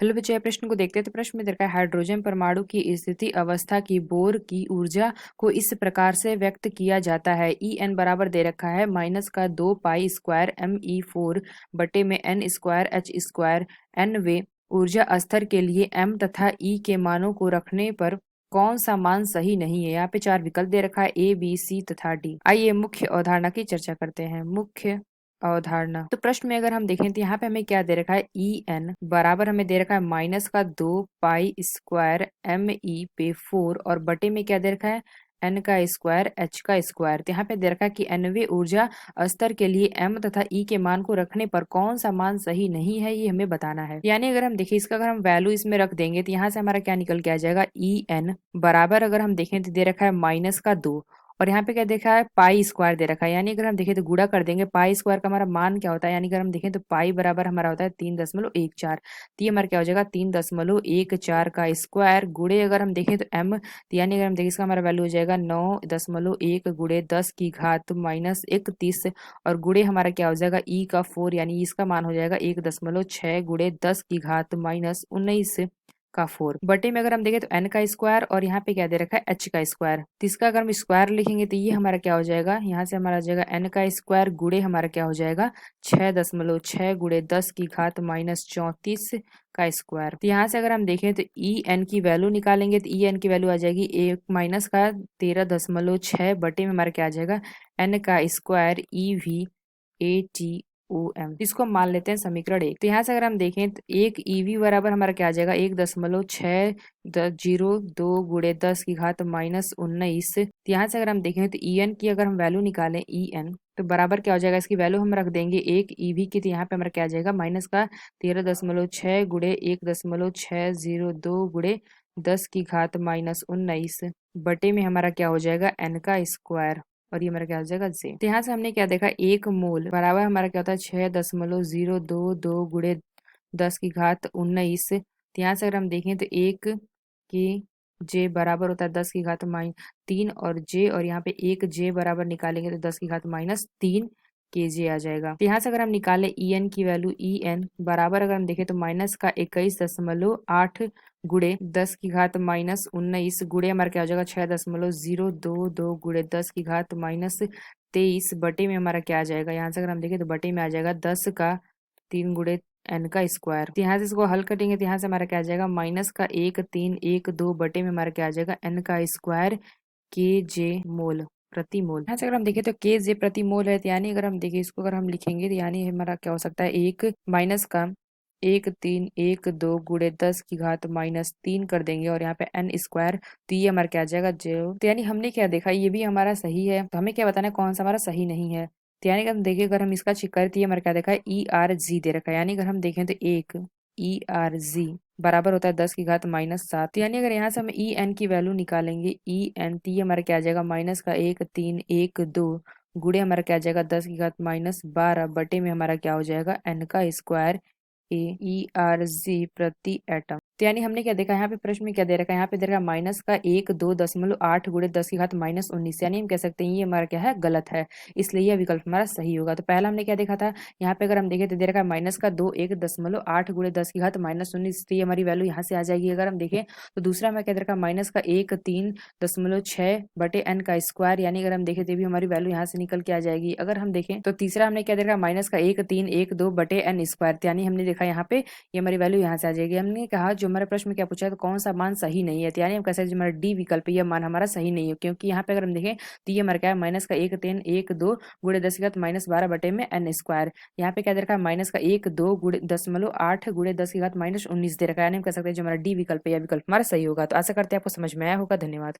Hello बच्चों, यह प्रश्न को देखते हैं। तो प्रश्न में दे रखा है हाइड्रोजन परमाणु की स्थिति अवस्था की बोर की ऊर्जा को इस प्रकार से व्यक्त किया जाता है। ई एन बराबर दे रखा है -2 पाई स्क्वायर ME4 बटे में n square H square n वे ऊर्जा स्तर के लिए m तथा e के मानों को रखने पर कौन सा मान सही नहीं है। यहाँ पे 4 विकल्प दे रखा है A B C तथा D। आइए मुख्य अवधारणा की चर्चा करते हैं। मुख्य अवधारणा। तो प्रश्न में अगर हम देखें तो यहाँ पे हमें क्या दे रखा है, ई एन बराबर हमें दे रखा है -2 पाई स्क्वायर ME/4 और बटे में क्या दे रखा है n का स्क्वायर h का स्क्वायर। तो यहाँ पे दे रखा है कि nवे ऊर्जा स्तर के लिए m तथा e के मान को रखने पर कौन सा मान सही नहीं है, ये हमें बताना है। यानी अगर हम देखें इसका अगर हम वैल्यू इसमें रख देंगे तो यहाँ से हमारा क्या निकल के आ जाएगा, ई एन बराबर अगर हम देखें तो दे रखा है -2 और यहाँ पे क्या देखा है पाई स्क्वायर दे रखा है। यानी अगर हम देखें तो गुणा कर देंगे, पाई स्क्वायर का हमारा मान क्या होता है, यानी अगर हम देखें तो पाई बराबर हमारा होता है 3.14। तो ये हमारा क्या हो जाएगा 3.14 का स्क्वायर गुणे अगर हम देखें तो m, तो यानी अगर हम देखें इसका हमारा वैल्यू हो जाएगा 9.1 गुणे 10 की घात -31 और गुणे हमारा क्या हो जाएगा ई का 4, यानी इसका मान हो जाएगा 1.6 गुणे 10 की घात -19 का 4 बटे में अगर हम देखें तो n का स्क्वायर और यहाँ पे क्या दे रखा है h का स्क्वायर। तो इसका अगर हम स्क्वायर लिखेंगे तो ये हमारा क्या हो जाएगा, यहाँ से हमारा आ जाएगा n का स्क्वायर गुणे हमारा क्या हो जाएगा 6.6 गुणे 10 की घात -34 का स्क्वायर। तो यहाँ से अगर हम देखें तो ई एन की वैल्यू निकालेंगे तो ई एन की वैल्यू आ जाएगी एक माइनस का 13.6 बटे में हमारा क्या आ जाएगा n का स्क्वायर EVATOM। इसको हम मान लेते हैं समीकरण 1। तो यहाँ से अगर हम देखें तो एक ईवी बराबर हमारा क्या आ जाएगा 1.602 गुणे 10 की घात -19। तो यहाँ से अगर हम देखें तो ई एन की अगर हम वैल्यू निकालें ई एन तो बराबर क्या हो जाएगा, इसकी वैल्यू हम रख देंगे एक ईवी की। तो यहाँ पे हमारा क्या आ जाएगा माइनस का 13.6 गुणे 1.602 गुणे 10 की घात -19 बटे में हमारा क्या हो जाएगा एन का स्क्वायर और ये हमारा क्या हो जाएगा जे। तो यहाँ से हमने क्या देखा, एक मोल बराबर हमारा क्या होता है 6.022 गुणे 10 की घात 19। तो यहाँ से अगर हम देखें तो एक के जे बराबर होता है 10 की घात -3 और जे, और यहाँ पे एक जे बराबर निकालेंगे तो 10 की घात -3 के जे आ जाएगा। तो यहाँ से अगर हम निकाले ई एन की वैल्यू, ई एन बराबर अगर हम देखें तो माइनस का 21.8 गुणे 10 की घात -19 गुणे हमारा क्या हो जाएगा 6.022 गुणे 10 की घात -23 बटे में हमारा क्या आ जाएगा, यहाँ से अगर हम देखें तो बटे में आ जाएगा 10 का 3 गुणे एन का स्क्वायर। तो यहाँ से इसको हल करेंगे तो यहाँ से हमारा क्या आ जाएगा माइनस का 1312 बटे में हमारा क्या आ जाएगा एन का स्क्वायर के जे मोल प्रति मोल। यहाँ से अगर हम देखें तो के जे प्रति मोल है, तो यानी अगर हम देखें इसको अगर हम लिखेंगे तो यानी हमारा क्या हो सकता है एक माइनस का 1312 गुणे 10 की घात -3 कर देंगे और यहाँ पे एन स्क्वायर। तो ये हमारा क्या आ जाएगा 0। तो यानी हमने क्या देखा, ये भी हमारा सही है। तो हमें क्या बताना है कौन सा हमारा सही नहीं है। तो यानी कि हम देखिए अगर हम इसका चेक करें तो ये हमारा क्या देखा है ERG दे रखा है। यानी अगर हम देखें तो एक ERG बराबर होता है 10 की घात -7। तो यानी अगर यहाँ से हम ई एन की वैल्यू निकालेंगे ई एन, तो ये हमारा क्या आ जाएगा माइनस का 1312 गुणे हमारा क्या आ जाएगा 10 की घात -12 बटे में हमारा क्या हो जाएगा एन का स्क्वायर ERG प्रति एटम। तो यानी हमने क्या देखा यहाँ पे प्रश्न में क्या दे रखा है, यहाँ पे दे रखा है माइनस का 1.2.8 गुणे 10 की घात -19। यानी हम कह सकते हैं ये हमारा क्या है गलत है, इसलिए यह विकल्प हमारा सही होगा। तो पहला हमने क्या देखा था, यहाँ पे अगर हम देखें तो दे रखा है माइनस का 1.8 गुणे 10 की घात -19। तो ये हमारी वैल्यू यहाँ से आ जाएगी। अगर हम देखें तो दूसरा में क्या दे रखा है माइनस का 13.6 बटे एन का स्क्वायर। यानी अगर हम देखें तो भी हमारी वैल्यू यहाँ से निकल के आ जाएगी। अगर हम देखें तो तीसरा हमने क्या दे रखा है माइनस का 1312 बटे एन स्क्वायर। यानी हमने देखा यहाँ पे ये हमारी वैल्यू यहाँ से आ जाएगी। हमने कहा जो हमारे प्रश्न में क्या पूछा है तो कौन सा मान सही नहीं है, तो यानी हम कह सकते हैं जो हमारा डी विकल्प है यह मान हमारा सही नहीं है, क्योंकि यहाँ पे अगर हम देखें तो ये हमारा क्या है माइनस का 1312 गुणे 10 की घात -12 बटे में एन स्क्वायर। यहाँ पे क्या दे रखा है माइनस का 1.2 गुणे 10 की घात -19 दे रखा है। यानी हम कह सकते हैं जो हमारा डी विकल्प है यह विकल्प हमारा सही होगा। तो आशा करते हैं आपको समझ में आया होगा। धन्यवाद।